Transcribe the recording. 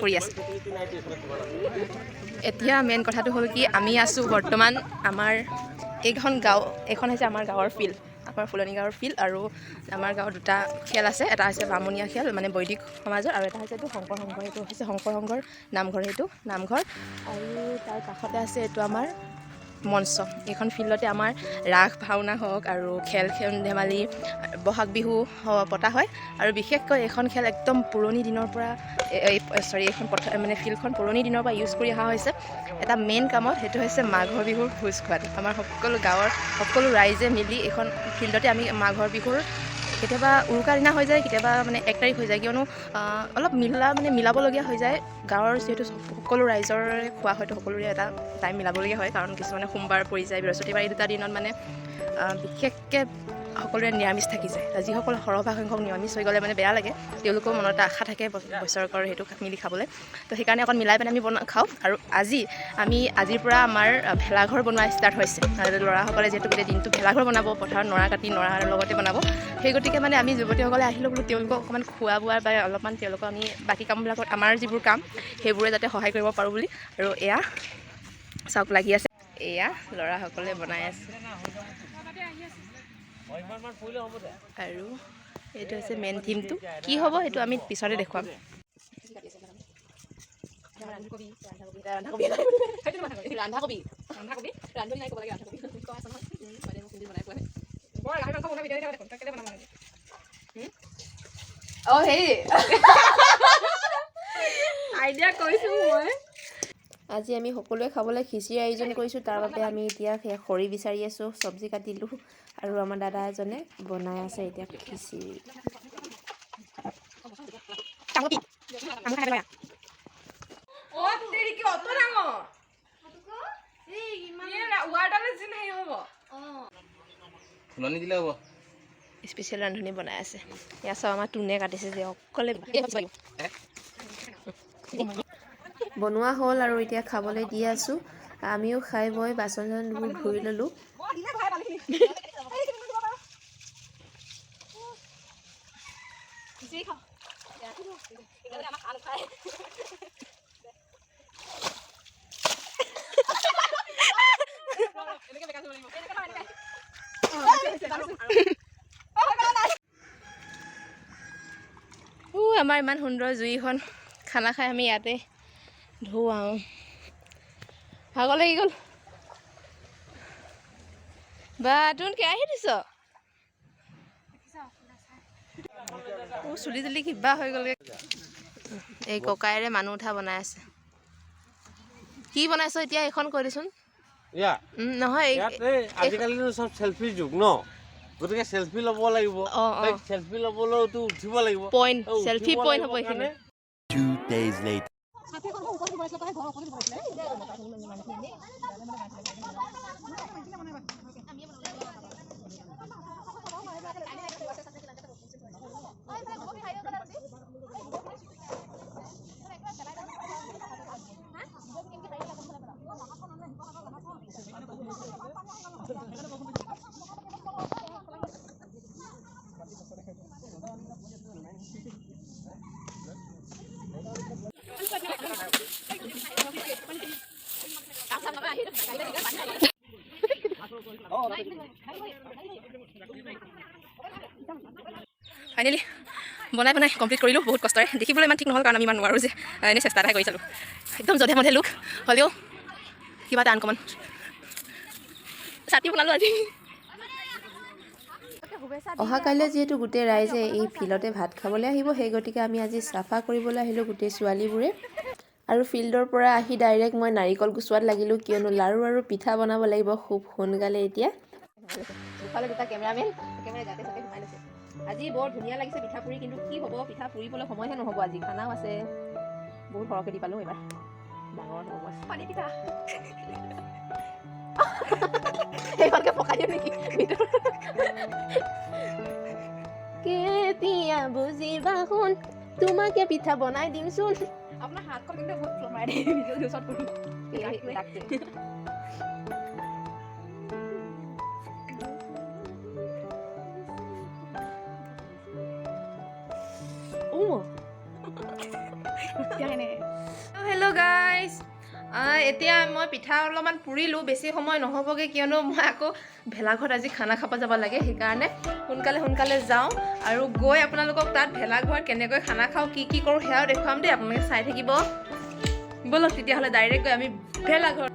কৰি আছে। এতিয়া মেইন কথাটো হ'ল কি আমি আছোঁ বৰ্তমান আমাৰ এইখন গাঁও, এইখন হৈছে আমাৰ গাঁৱৰ ফিল্ড, আমাৰ ফুলনি গাঁৱৰ ফিল্ড। আৰু আমাৰ গাঁৱত দুটা খেল আছে, এটা হৈছে বামুণীয়া খেল মানে বৈদিক সমাজৰ, আৰু এটা হৈছে এইটো শংকৰ সংঘৰ, এইটো হৈছে শংকৰ সংঘৰ নামঘৰ, সেইটো নামঘৰ। আৰু তাৰ কাষতে আছে এইটো আমাৰ মঞ্চ। এইখন ফিল্ডতে আমাৰ ৰাস ভাওনা হওক আৰু খেল ধেমালি বহাগ বিহু পতা হয়। আৰু বিশেষকৈ এইখন খেল একদম পুৰণি দিনৰ পৰা এইখন মানে ফিল্ডখন পুৰণি দিনৰ পৰা ইউজ কৰি অহা হৈছে এটা মেইন কামত, সেইটো হৈছে মাঘৰ বিহুৰ ভোজ খোৱাটো। আমাৰ সকলো গাঁৱৰ সকলো ৰাইজে মিলি এইখন ফিল্ডতে আমি মাঘৰ বিহুৰ কেতিয়াবা উৰুকা দিনা হৈ যায়, কেতিয়াবা মানে 1 তাৰিখ হৈ যায়, কিয়নো অলপ মিলাবলগীয়া হৈ যায়। গাঁৱৰ যিহেতু সকলো ৰাইজৰে খোৱা হয়তো সকলোৰে এটা টাইম মিলাবলগীয়া হয়, কাৰণ কিছুমানে সোমবাৰ পৰি যায়, বৃহস্পতিবাৰ, এই দুটা দিনত মানে বিশেষকৈ সকলোৰে নিৰামিষ থাকি যায়। যিসকল সৰহভাগ সংখ্যক নিৰামিষ হৈ গ'লে মানে বেয়া লাগে, তেওঁলোকৰ মনত এটা আশা থাকে বছৰেকৰ সেইটো মিলি খাবলৈ। তো সেইকাৰণে অকণ মিলাই পেলাই আমি খাওঁ। আৰু আজিৰ পৰা আমাৰ ভেলাঘৰ বনোৱা ষ্টাৰ্ট হৈছে। ল'ৰাসকলে যিহেতু গোটেই দিনটো ভেলাঘৰ বনাব, পথাৰত নৰা কাটি নৰাৰ লগতে বনাব, সেই গতিকে মানে আমি যুৱতীসকলে আহিলোঁ বোলো তেওঁলোকক অকণমান খোৱা বোৱা বা অলপমান তেওঁলোকক আমি বাকী কামবিলাকত আমাৰ যিবোৰ কাম সেইবোৰে যাতে সহায় কৰিব পাৰোঁ বুলি। আৰু এয়া চাওক লাগি আছে, এয়া ল'ৰাসকলে বনাই আছে। আৰু এইটো হৈছে মেইন থিমটো, কি হ'ব সেইটো আমি পিছতে দেখুৱাম। আজি আমি সকলোৱে খাবলৈ খিচিৰি আয়োজন কৰিছোঁ। তাৰ বাবে আমি এতিয়া খৰি বিচাৰি আছোঁ, চব্জি কাটিলোঁ, আৰু আমাৰ দাদা এজনে বনাই আছে এতিয়া খিচিৰি। স্পেচিয়েল ৰান্ধনি বনাই আছে। ইয়াত চব আমাৰ টুনে কাটিছে যে অকলে বনোৱা হ'ল, আৰু এতিয়া খাবলৈ দি আছোঁ। আমিও খাই বৈ বাচন চাচনবোৰ ধুই ল'লোঁ। আমাৰ ইমান সুন্দৰ জুইখন, খানা খাই আমি ইয়াতে ধুৱাওঁ। ভাগৰ লাগি গ'ল বা, তোন কেৰাহী দিছ চুলি তুলি কিবা হৈ গ'লগে। এই ককাইৰে মানুহ উঠা বনাই আছে। কি বনাইছ এতিয়া এইখন কৈ দেচোন। নহয়, আজিকালি চব চেলফি যুগ ন, গতিকে চেলফি ল'ব লাগিব, চেলফি ল'বলৈতো উঠিব লাগিব, পইণ্ট চেলফি পইণ্ট হ'ব এইখিনি। 2 days later. ফাইনেলি বনাই কমপ্লিট কৰিলোঁ বহুত কষ্টৰে। দেখিবলৈ ইমান ঠিক নহ'ল কাৰণ আমি ইমান নোৱাৰোঁ যে, এনেই চেষ্টা এটাই কৰি চালোঁ। একদম জধে মধে লুক হ'লেও কিবা এটা আনকমন ছাতি বনালোঁ আজি। অহাকাইলৈ যিহেতু গোটেই ৰাইজে এই ফিল্ডতে ভাত খাবলৈ আহিব, সেই গতিকে আমি আজি চাফা কৰিবলৈ আহিলোঁ গোটেই ছোৱালীবোৰে। আৰু ফিল্ডৰ পৰা আহি ডাইৰেক্ট মই নাৰিকল গুচোৱাত লাগিলোঁ, কিয়নো লাৰু আৰু পিঠা বনাব লাগিব খুব সোনকালে এতিয়া। দুটা কেমেৰামেন গাতে চাতে সোমাই লৈছে। আজি বৰ ধুনীয়া লাগিছে পিঠা পুৰি, কিন্তু কি হ'ব পিঠা পুৰিবলৈ সময়হে নহ'ব। আজি খানাও আছে, বহুত সৰহকৈ দি পালোঁ এইবাৰ, ডাঙৰ হ'ব পানী পিঠা। সেইখনকে পকাই দিম নেকি কেতিয়া বুজিবা শুন, তোমাকে পিঠা বনাই দিমচোন। আপোনাৰ হাতখন কিন্তু বহুত ফ্লমাই দেই, ভিডিঅ'ৰ ওচৰত কৰোঁ। হেল্ল' গাইজ এতিয়া মই পিঠা অলপমান পুৰিলোঁ বেছি সময় নহ'বগৈ কিয়নো মই আকৌ ভেলাঘৰত আজি খানা খাব যাব লাগে সেইকাৰণে সোনকালে যাওঁ আৰু গৈ আপোনালোকক তাত ভেলাঘৰত কেনেকৈ খানা খাওঁ কি কৰোঁ সেয়াও দেখুৱাম দেই আপোনালোকে চাই থাকিব ব'লক তেতিয়াহ'লে ডাইৰেক্ট গৈ আমি ভেলাঘৰত